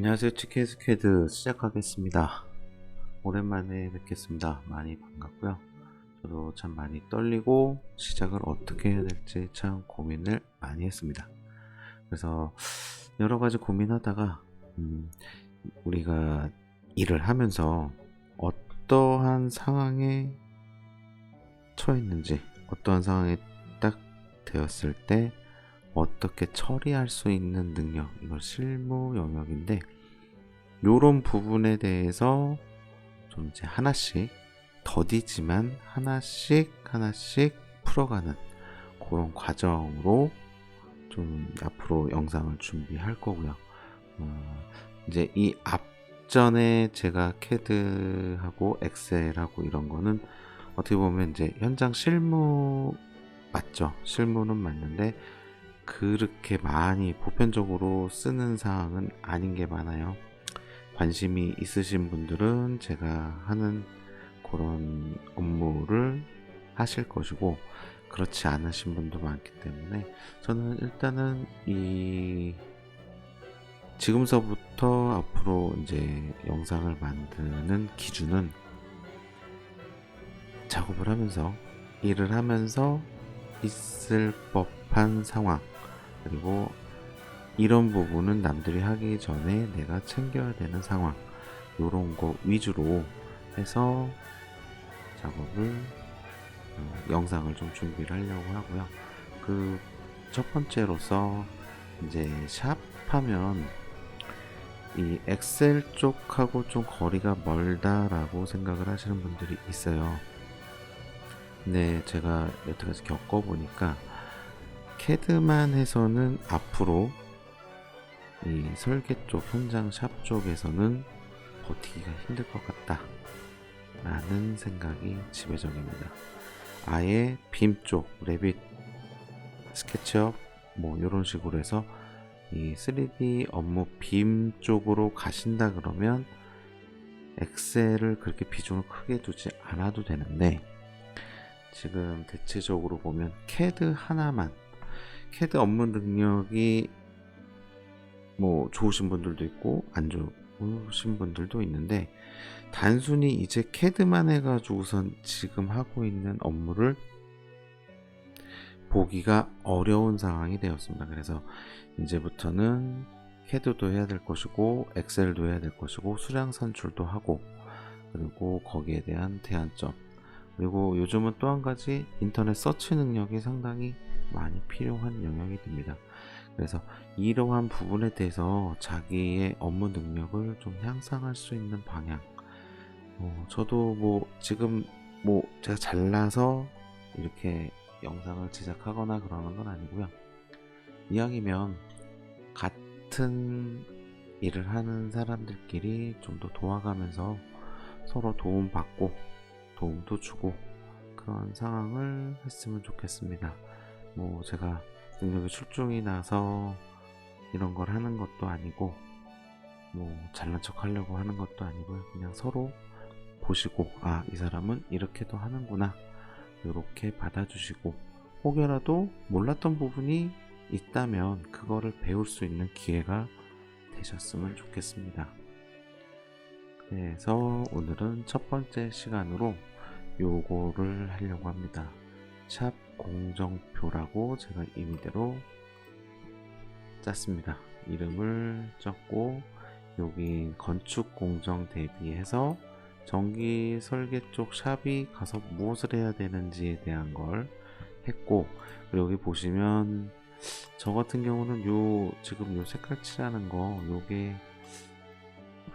안녕하세요. 치킨스캐드 시작하겠습니다. 오랜만에 뵙겠습니다. 많이 반갑고요. 저도 참 많이 떨리고 시작을 어떻게 해야 될지 참 고민을 많이 했습니다. 그래서 여러 가지 고민하다가 우리가 일을 하면서 어떠한 상황에 처했는지, 어떠한 상황에 딱 되었을 때 어떻게 처리할 수 있는 능력, 이걸 실무 영역인데 요런 부분에 대해서 좀 이제 하나씩 더디지만 하나씩 풀어가는 그런 과정으로 좀 앞으로 영상을 준비할 거고요. 이제 이 앞전에 제가 캐드하고 엑셀하고 이런 거는 어떻게 보면 이제 현장 실무 맞죠? 실무는 맞는데 그렇게 많이 보편적으로 쓰는 사항은 아닌 게 많아요. 관심이 있으신 분들은 제가 하는 그런 업무를 하실 것이고, 그렇지 않으신 분도 많기 때문에 저는 일단은 이 지금서부터 앞으로 이제 영상을 만드는 기준은 작업을 하면서 일을 하면서 있을 법한 상황, 그리고 이런 부분은 남들이 하기 전에 내가 챙겨야 되는 상황, 요런 거 위주로 해서 작업을 영상을 좀 준비를 하려고 하고요. 그 첫 번째로서 이제 샵 하면 이 엑셀 쪽하고 좀 거리가 멀다라고 생각을 하시는 분들이 있어요. 근데 제가 여태까지 겪어보니까 캐드만 해서는 앞으로 이 설계 쪽, 현장 샵 쪽에서는 버티기가 힘들 것 같다 라는 생각이 지배적입니다. 아예 빔 쪽, 레빗, 스케치업 뭐 이런 식으로 해서 이 3D 업무 빔 쪽으로 가신다 그러면 엑셀을 그렇게 비중을 크게 두지 않아도 되는데, 지금 대체적으로 보면 캐드 하나만, 캐드 업무 능력이 뭐 좋으신 분들도 있고 안 좋으신 분들도 있는데, 단순히 이제 캐드만 해가지고선 지금 하고 있는 업무를 보기가 어려운 상황이 되었습니다. 그래서 이제부터는 캐드도 해야 될 것이고 엑셀도 해야 될 것이고 수량 산출도 하고, 그리고 거기에 대한 대안점, 그리고 요즘은 또 한 가지 인터넷 서치 능력이 상당히 많이 필요한 영역이 됩니다. 그래서 이러한 부분에 대해서 자기의 업무 능력을 좀 향상할 수 있는 방향, 저도 뭐 지금 뭐 제가 잘나서 이렇게 영상을 제작하거나 그러는 건 아니고요. 이왕이면 같은 일을 하는 사람들끼리 좀 더 도와가면서 서로 도움받고 도움도 주고 그런 상황을 했으면 좋겠습니다. 뭐 제가 능력이 출중이 나서 이런 걸 하는 것도 아니고 뭐 잘난 척 하려고 하는 것도 아니고요. 그냥 서로 보시고, 아, 이 사람은 이렇게도 하는구나, 이렇게 받아주시고, 혹여라도 몰랐던 부분이 있다면 그거를 배울 수 있는 기회가 되셨으면 좋겠습니다. 그래서 오늘은 첫 번째 시간으로 요거를 하려고 합니다. 샵 공정표라고 제가 임의대로 짰습니다. 이름을 썼고, 여기 건축 공정 대비해서 전기 설계 쪽 샵이 가서 무엇을 해야 되는지에 대한 걸 했고, 그리고 여기 보시면 저 같은 경우는 지금 요 색깔 칠하는 거, 요게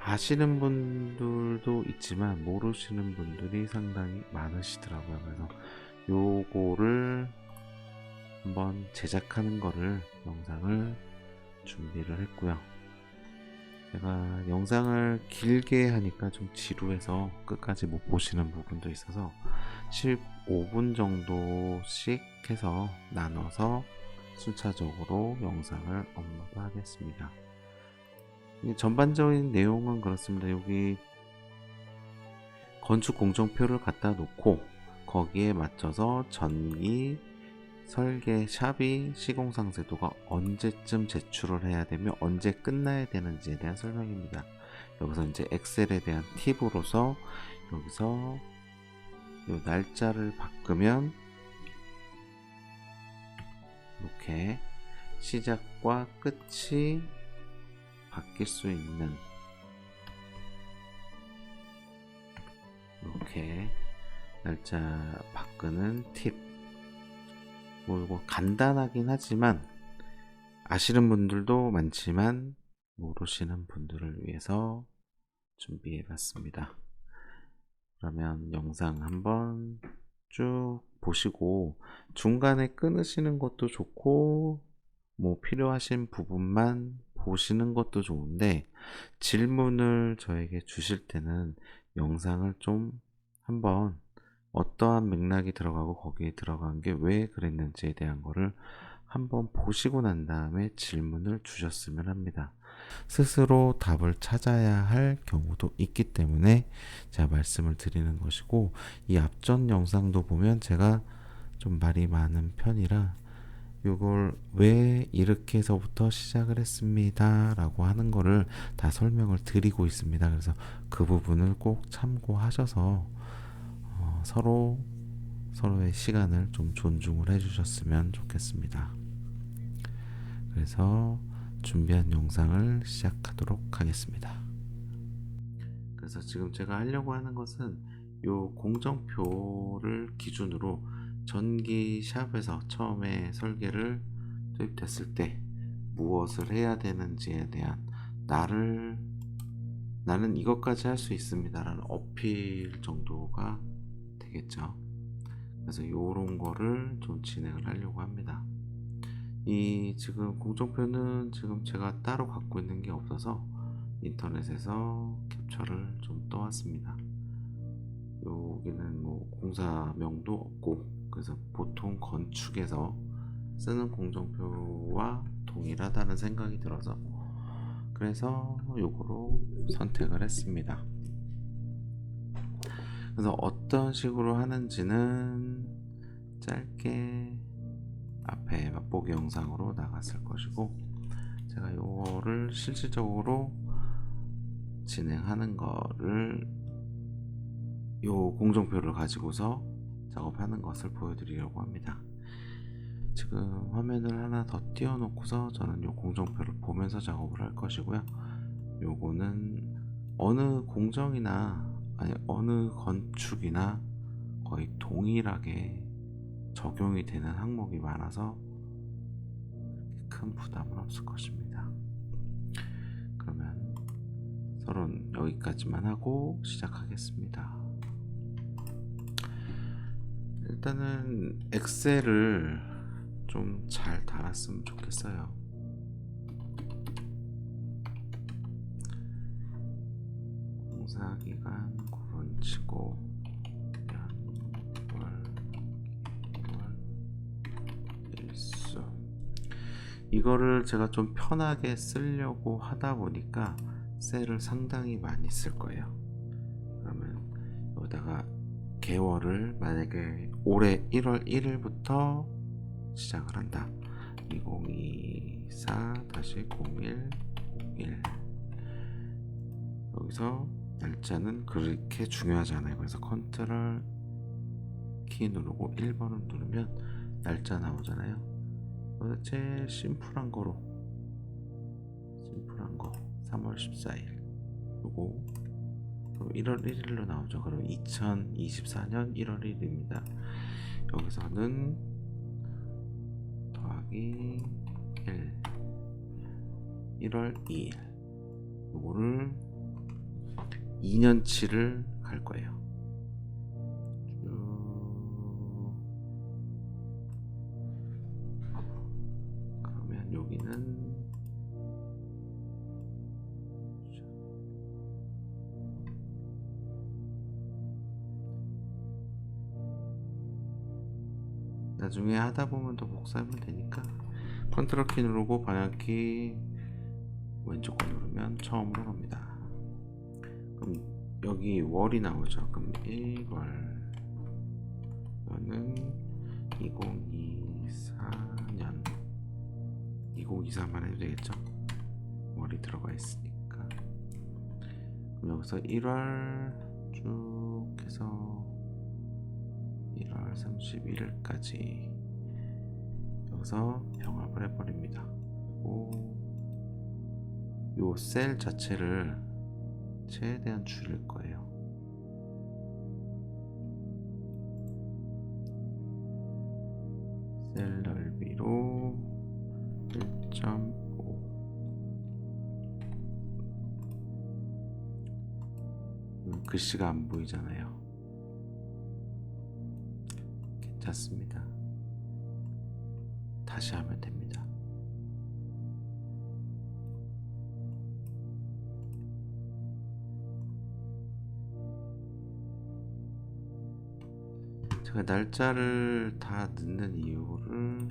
아시는 분들도 있지만 모르시는 분들이 상당히 많으시더라고요. 그래서 요거를 한번 제작하는 거를 영상을 준비를 했고요. 제가 영상을 길게 하니까 좀 지루해서 끝까지 못 보시는 부분도 있어서 15분 정도씩 해서 나눠서 순차적으로 영상을 업로드하겠습니다. 전반적인 내용은 그렇습니다. 여기 건축 공정표를 갖다 놓고 거기에 맞춰서 전기 설계 샵이 시공상세도가 언제쯤 제출을 해야 되며 언제 끝나야 되는지에 대한 설명입니다. 여기서 이제 엑셀에 대한 팁으로서 여기서 이 날짜를 바꾸면 이렇게 시작과 끝이 바뀔 수 있는 이렇게 날짜 바꾸는 팁. 뭐 이거 간단하긴 하지만 아시는 분들도 많지만 모르시는 분들을 위해서 준비해 봤습니다. 그러면 영상 한번 쭉 보시고 중간에 끊으시는 것도 좋고 뭐 필요하신 부분만 보시는 것도 좋은데 질문을 저에게 주실 때는 영상을 좀 한번 어떠한 맥락이 들어가고 거기에 들어간 게 왜 그랬는지에 대한 거를 한번 보시고 난 다음에 질문을 주셨으면 합니다. 스스로 답을 찾아야 할 경우도 있기 때문에 제가 말씀을 드리는 것이고, 이 앞전 영상도 보면 제가 좀 말이 많은 편이라 이걸 왜 이렇게 해서부터 시작을 했습니다 라고 하는 거를 다 설명을 드리고 있습니다. 그래서 그 부분을 꼭 참고하셔서 서로의 시간을 좀 존중을 해주셨으면 좋겠습니다. 그래서 준비한 영상을 시작하도록 하겠습니다. 그래서 지금 제가 하려고 하는 것은 이 공정표를 기준으로 전기샵에서 처음에 설계를 도입됐을 때 무엇을 해야 되는지에 대한 나는 이것까지 할 수 있습니다 라는 어필 정도가 되겠죠. 그래서 이런 거를 좀 진행을 하려고 합니다. 이 지금 공정표는 지금 제가 따로 갖고 있는 게 없어서 인터넷에서 캡처를 좀 떠왔습니다. 여기는 뭐 공사명도 없고 그래서 보통 건축에서 쓰는 공정표와 동일하다는 생각이 들어서 그래서 요거로 선택을 했습니다. 그래서 어떤 식으로 하는지는 짧게 앞에 맛보기 영상으로 나갔을 것이고 제가 요거를 실질적으로 진행하는 거를 요 공정표를 가지고서 작업하는 것을 보여드리려고 합니다. 지금 화면을 하나 더 띄워 놓고서 저는 요 공정표를 보면서 작업을 할 것이고요. 요거는 어느 공정이나 아니 어느 건축이나 거의 동일하게 적용이 되는 항목이 많아서 큰 부담은 없을 것입니다. 그러면 서론 여기까지만 하고 시작하겠습니다. 일단은 엑셀을 좀 잘 달았으면 좋겠어요. 공사기간 구분치고 연월 기월 일수 이거를 제가 좀 편하게 쓰려고 하다 보니까 셀을 상당히 많이 쓸 거예요. 그러면 여기다가 개월을 만약에 올해 1월 1일부터 시작을 한다. 2024-0101 여기서 날짜는 그렇게 중요하지 않아요. 그래서 컨트롤 키 누르고 1번을 누르면 날짜 나오잖아요. 제일 심플한 거 3월 14일 요거 1월 1일로 나오죠. 그럼 2024년 1월 1일입니다. 여기서는 더하기 1월 2일 요거를 2년치를 갈 거예요. 그러면 여기는 나중에 하다 보면 더 복사하면 되니까 컨트롤 키 누르고 방향키 왼쪽 거 누르면 처음으로 갑니다. 그럼 여기 월이 나오죠. 그럼 1월 이거는 2024 2024년 2023만 해도 되겠죠? 월이 들어가 있으니까. 그럼 여기서 1월 쭉 해서 1월 31일까지 여기서 병합을 해버립니다. 그리고 요 셀 자체를 최대한 줄일 거예요. 셀 넓이로 1.5. 글씨가 안 보이잖아요. 괜찮습니다. 다시 하면 됩니다. 제가 날짜를 다 넣는 이유를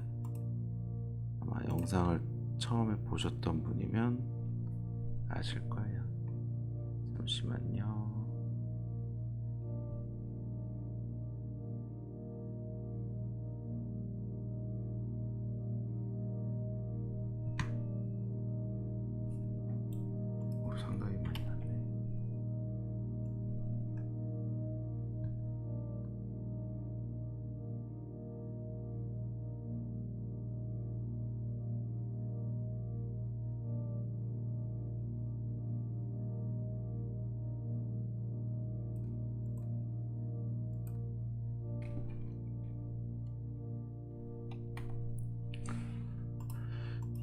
아마 영상을 처음에 보셨던 분이면 아실 거예요. 잠시만요. 상당히 많이 났네.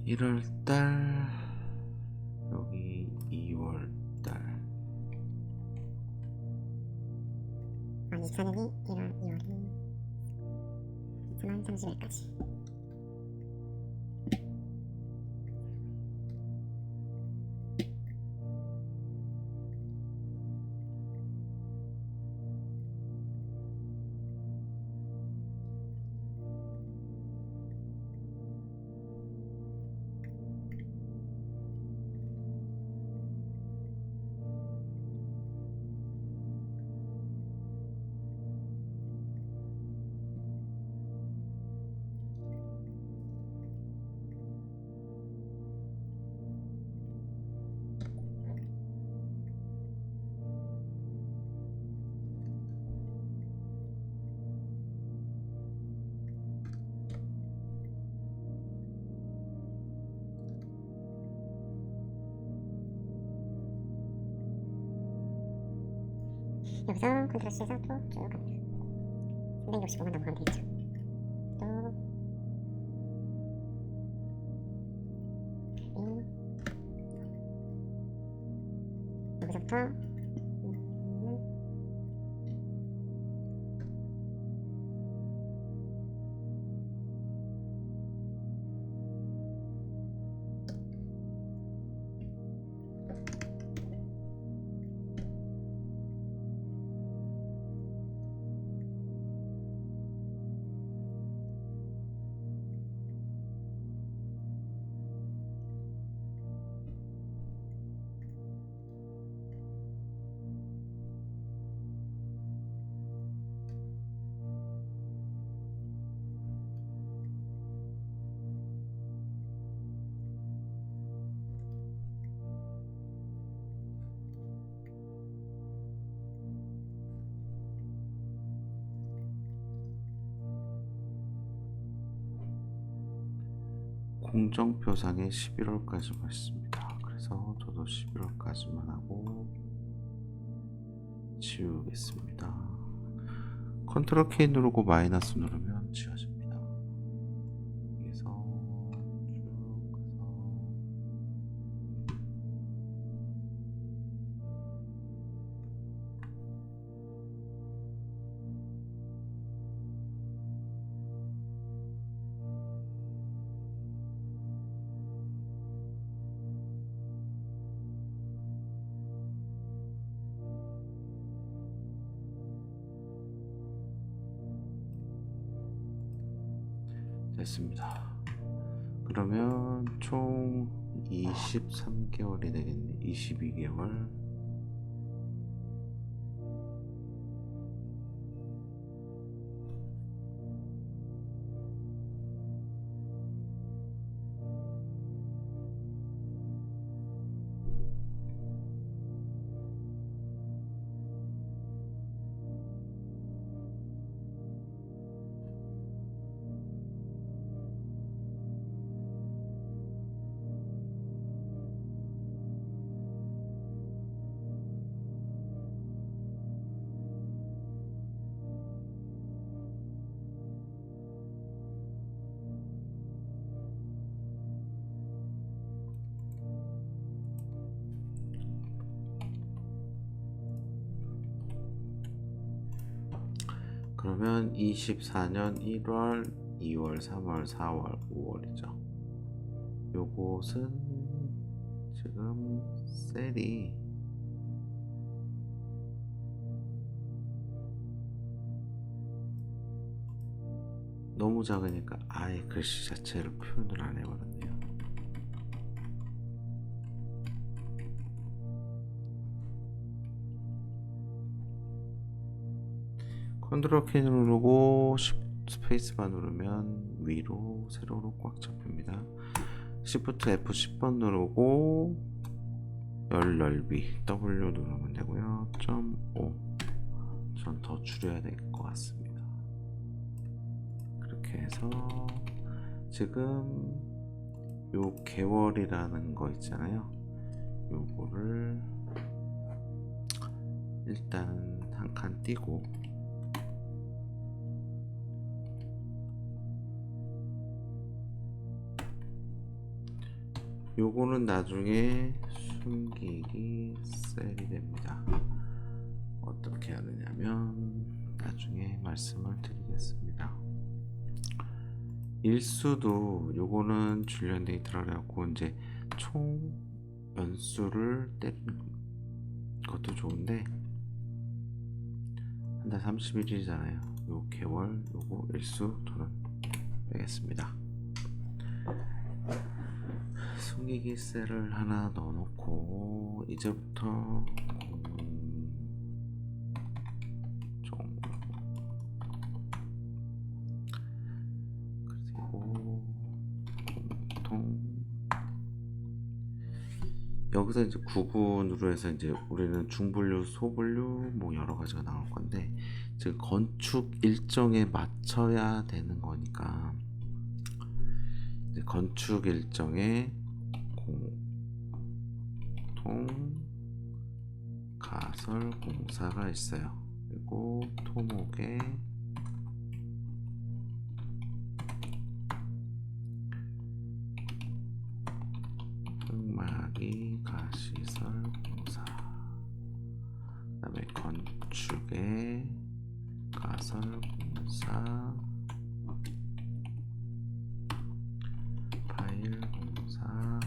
(1월달) 여기 (2월달) 24년이 1월, 2월이 3월 30일까지. 여기서 컨트롤 C에서 또 쭉 갑니다. 365만 넘어가면 되겠죠. 또 여기서부터 공정표상에 11월까지만 있습니다. 그래서 저도 11월까지만 하고 지우겠습니다. 컨트롤 K 누르고 마이너스 누르면 지워집니다. 여기서 쭉 가서 됐습니다. 그러면 총 23개월이 되겠네. 22개월. 그러면 24년 1월, 2월, 3월, 4월, 5월이죠. 요것은 지금 셀이 너무 작으니까 아예 글씨 자체를 표현을 안 해버렸네요. 컨트롤 키 누르고 스페이스바 누르면 위로 세로로 꽉 잡힙니다. Shift F 10번 누르고 열 넓이 W 누르면 되고요. 0.5 전 더 줄여야 될 것 같습니다. 그렇게 해서 지금 요 개월이라는 거 있잖아요. 요거를 일단 한 칸 띄고 요거는 나중에 숨기기 셀이 됩니다. 어떻게 하느냐면 나중에 말씀을 드리겠습니다. 일수도 요거는 줄리안 데이터라 그래갖고 이제 총 연수를 때리는 것도 좋은데 한 달 31일이잖아요. 요 개월 요거 일수 저는 빼겠습니다. 숨기기 셀을 하나 넣어놓고 이제부터 그리고 공통 여기서 이제 구분으로 해서 이제 우리는 중분류, 소분류 뭐 여러 가지가 나올 건데 지금 건축 일정에 맞춰야 되는 거니까 이제 건축 일정에 공통 가설 공사가 있어요. 그리고 토목에 흙막이 가시설 공사, 그 다음에 건축에 가설 공사, 파일 공사,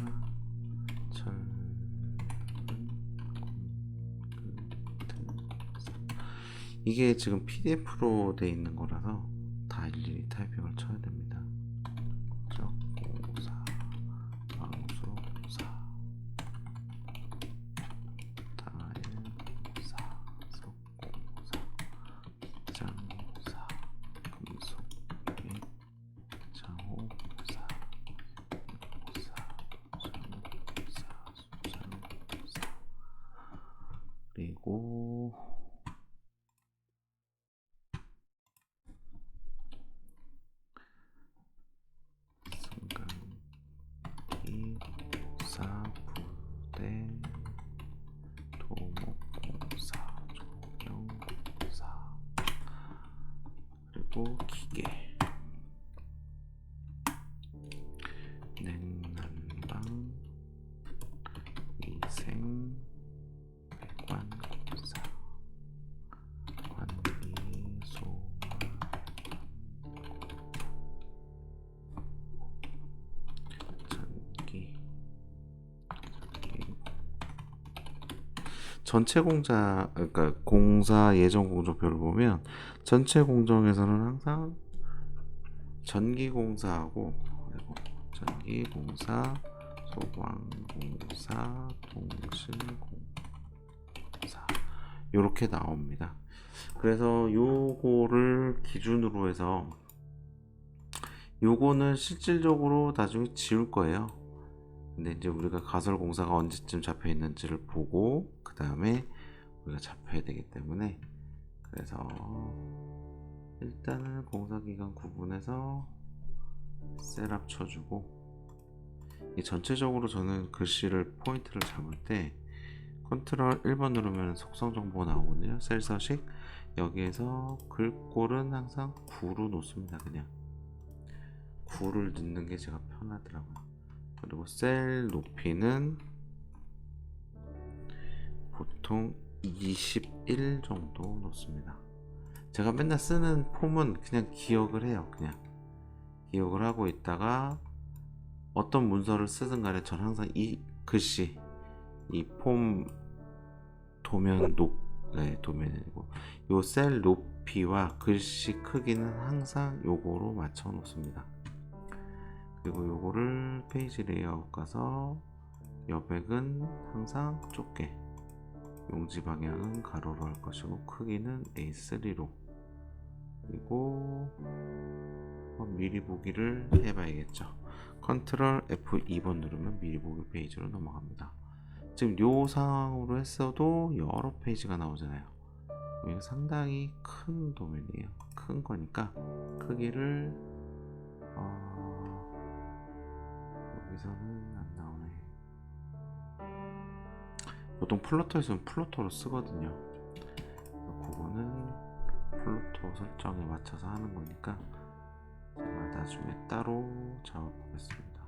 이게 지금 PDF로 돼 있는 거라서 다 일일이 타이핑을 쳐야 됩니다. 공사, 방수공사, 타일 공사, 석공사, 장공사, 금속계, 장호공사, 공사, 장공사, 수장공사, 그리고 사부대, 토목공사, 조경공사, 그리고 기계, 냉난방, 위생, 배관공사, 관리소, 전체 공자, 그러니까 공사 예정 공정표를 보면 전체 공정에서는 항상 전기 공사하고 그리고 전기 공사, 소방 공사, 통신 공사 이렇게 나옵니다. 그래서 요거를 기준으로 해서 요거는 실질적으로 나중에 지울 거예요. 근데 이제 우리가 가설 공사가 언제쯤 잡혀 있는지를 보고 그 다음에 우리가 잡혀야 되기 때문에 그래서 일단은 공사기간 구분해서 셋업 쳐주고 이 전체적으로 저는 글씨를 포인트를 잡을 때 컨트롤 1번 누르면 속성 정보 나오거든요. 셀 서식 여기에서 글꼴은 항상 9로 놓습니다. 그냥 9를 넣는 게 제가 편하더라고요. 그리고 셀 높이는 보통 21 정도 놓습니다. 제가 맨날 쓰는 폼은 그냥 기억을 해요. 그냥 기억을 하고 있다가 어떤 문서를 쓰든 간에 전 항상 이 글씨, 이 폼 도면 도면이고 요 셀 높이와 글씨 크기는 항상 요거로 맞춰 놓습니다. 그리고 요거를 페이지 레이아웃 가서 여백은 항상 좁게, 용지 방향은 가로로 할 것이고 크기는 A3로, 그리고 미리 보기를 해봐야겠죠. 컨트롤 F2번 누르면 미리 보기 페이지로 넘어갑니다. 지금 요 상황으로 했어도 여러 페이지가 나오잖아요. 이게 상당히 큰 도면이에요. 큰 거니까 크기를 여기서는 안 나오네. 보통 플로터에서는 플로터로 쓰거든요. 그거는 플로터 설정에 맞춰서 하는 거니까 제가 나중에 따로 잡아보겠습니다.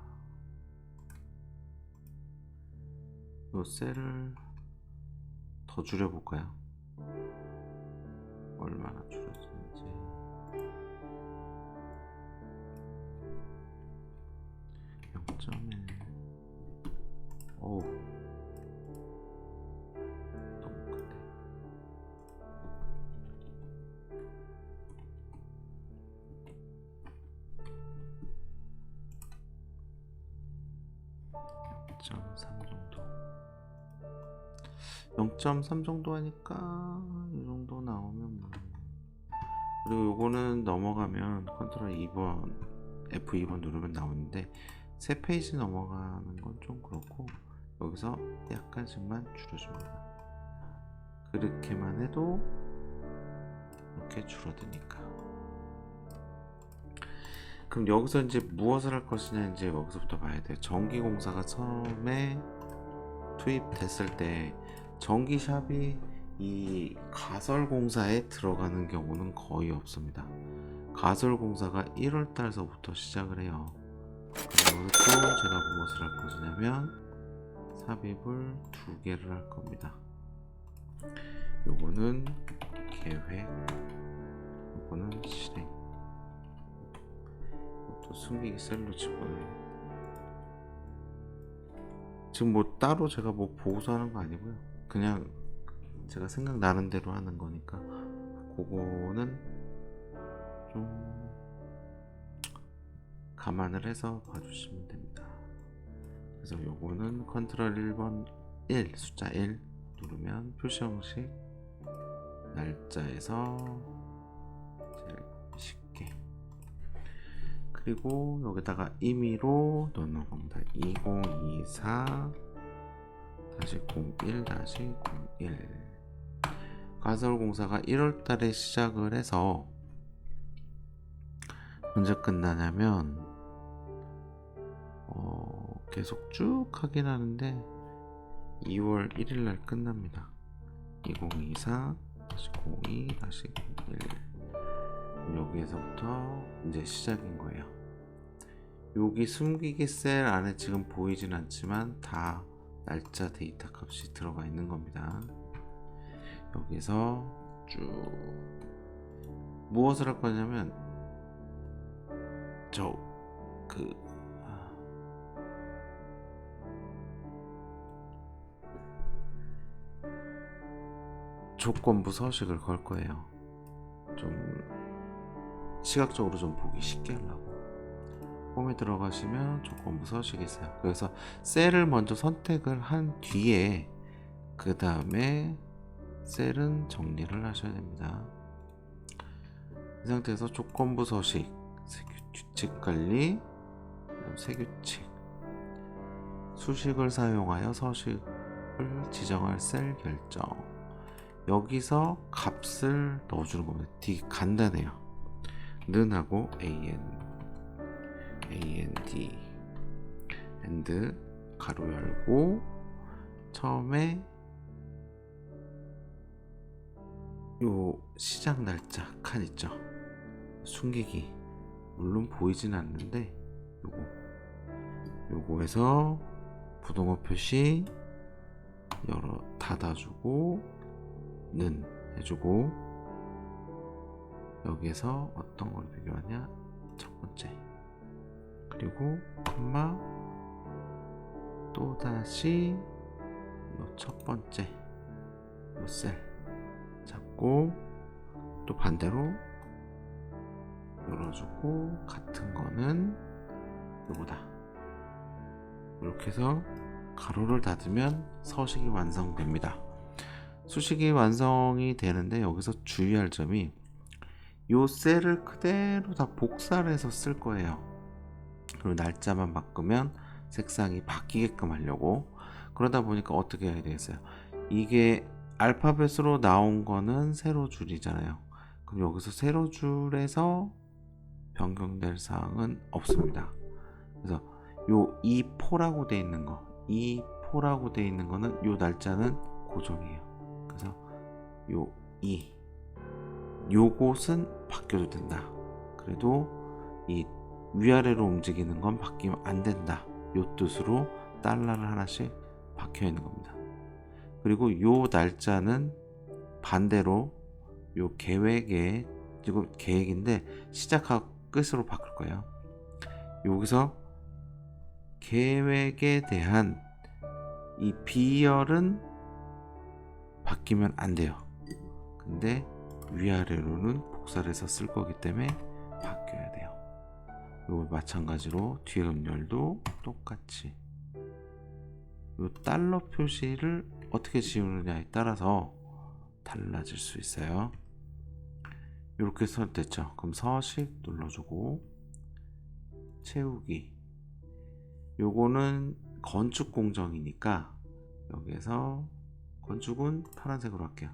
이 셀을 더 줄여볼까요? 얼마나 줄여지는지. 0.1. 어우, 너무 큰데. 0.3 정도. 0.3 정도 하니까 이 정도 나오면 뭐. 그리고 요거는 넘어가면 컨트롤 2번 F2번 누르면 나오는데 세 페이지 넘어가는 건 좀 그렇고 여기서 약간씩만 줄여줍니다. 그렇게만 해도 이렇게 줄어드니까. 그럼 여기서 이제 무엇을 할 것이냐, 이제 여기서부터 봐야 돼요. 전기공사가 처음에 투입됐을 때 전기샵이 이 가설공사에 들어가는 경우는 거의 없습니다. 가설공사가 1월달서부터 시작을 해요. 그리고 또 제가 무엇을 할 것이냐면 삽입을 2개를 할 겁니다. 요거는 계획, 요거는 실행. 또 숨기기 셀로 집어넣어요. 지금 뭐 따로 제가 뭐 보고서하는 거 아니고요. 그냥 제가 생각나는 대로 하는 거니까 그거는 좀 감안을 해서 봐주시면 됩니다. 그래서 요거는 컨트롤 1번 1 숫자 1 누르면 표시 형식 날짜에서 제일 쉽게, 그리고 여기다가 임의로 넣는 겁니다. 2024-01-01 가설공사가 1월달에 시작을 해서 언제 끝나냐면 계속 쭉 하긴 하는데 2월 1일날 끝납니다. 2024-02-01 여기에서부터 이제 시작인 거예요. 여기 숨기기 셀 안에 지금 보이진 않지만 다 날짜 데이터 값이 들어가 있는 겁니다. 여기서 쭉 무엇을 할 거냐면 조건부 서식을 걸 거예요. 좀 시각적으로 좀 보기 쉽게 하려고. 홈에 들어가시면 조건부 서식이 있어요. 그래서 셀을 먼저 선택을 한 뒤에 그 다음에 셀은 정리를 하셔야 됩니다. 이 상태에서 조건부 서식, 규칙 관리, 세규칙, 수식을 사용하여 서식을 지정할 셀 결정. 여기서 값을 넣어주는 겁니다. 되게 간단해요. 는하고 and 가로 열고 처음에 요 시작 날짜 칸 있죠. 숨기기 물론 보이진 않는데 요거에서 부동어 표시 열어 닫아주고 는 해주고 여기에서 어떤 걸 비교하냐? 첫 번째. 그리고 콤마 또다시 요 첫 번째 요 셀 잡고 또 반대로 열어주고 같은 거는 요거다. 이렇게 해서 가로를 닫으면 서식이 완성됩니다. 수식이 완성이 되는데 여기서 주의할 점이 요 셀을 그대로 다 복사를 해서 쓸 거예요. 그리고 날짜만 바꾸면 색상이 바뀌게끔 하려고. 그러다 보니까 어떻게 해야 되겠어요? 이게 알파벳으로 나온 거는 세로 줄이잖아요. 그럼 여기서 세로 줄에서 변경될 사항은 없습니다. 그래서 요 2포라고 돼 있는 거, 2포라고 돼 있는 거는 요 날짜는 고정이에요. 그래서 요 2, 요곳은 바뀌어도 된다. 그래도 이 위아래로 움직이는 건 바뀌면 안 된다. 요 뜻으로 달러를 하나씩 박혀 있는 겁니다. 그리고 요 날짜는 반대로 요 계획에, 이거 계획인데 시작하고 끝으로 바꿀 거예요. 여기서 계획에 대한 이 비열은 바뀌면 안 돼요. 근데 위아래로는 복사를 해서 쓸 거기 때문에 바뀌어야 돼요. 이거 마찬가지로 뒤에 음열도 똑같이 이 달러 표시를 어떻게 지우느냐에 따라서 달라질 수 있어요. 이렇게 됐죠. 그럼 서식 눌러주고 채우기, 요거는 건축 공정이니까 여기에서 건축은 파란색으로 할게요.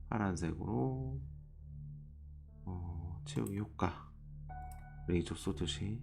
파란색으로 채우기 효과 레이저 쏘듯이